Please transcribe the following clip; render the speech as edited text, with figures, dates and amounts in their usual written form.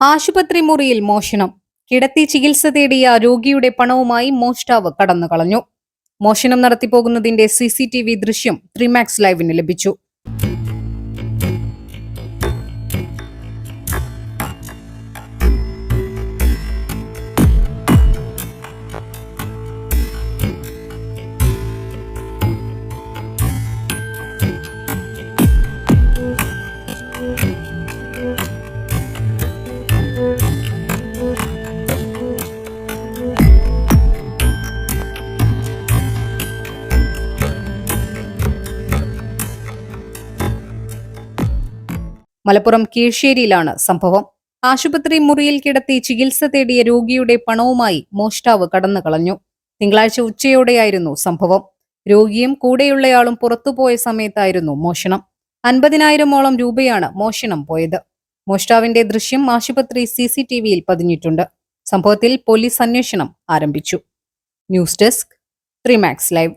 ആശുപത്രി മുറിയിൽ മോഷണം. കിടത്തി ചികിത്സ തേടിയ രോഗിയുടെ പണവുമായി മോഷ്ടാവ് കടന്നുകളഞ്ഞു. മോഷണം നടത്തിപ്പോകുന്നതിന്റെ CCTV ദൃശ്യം ത്രിമാക്സ് ലൈവിന് ലഭിച്ചു. മലപ്പുറം കീഴ്ശ്ശേരിയിലാണ് സംഭവം. ആശുപത്രി മുറിയിൽ കിടത്തി ചികിത്സ തേടിയ രോഗിയുടെ പണവുമായി മോഷ്ടാവ് കടന്നുകളഞ്ഞു. തിങ്കളാഴ്ച ഉച്ചയോടെയായിരുന്നു സംഭവം. രോഗിയും കൂടെയുള്ളയാളും പുറത്തുപോയ സമയത്തായിരുന്നു മോഷണം. 50,000-ഓളം രൂപയാണ് മോഷണം പോയത്. മോഷ്ടാവിന്റെ ദൃശ്യം ആശുപത്രി CCTVയിൽ പതിഞ്ഞിട്ടുണ്ട്. സംഭവത്തിൽ പോലീസ് അന്വേഷണം ആരംഭിച്ചു. News desk Trimax live.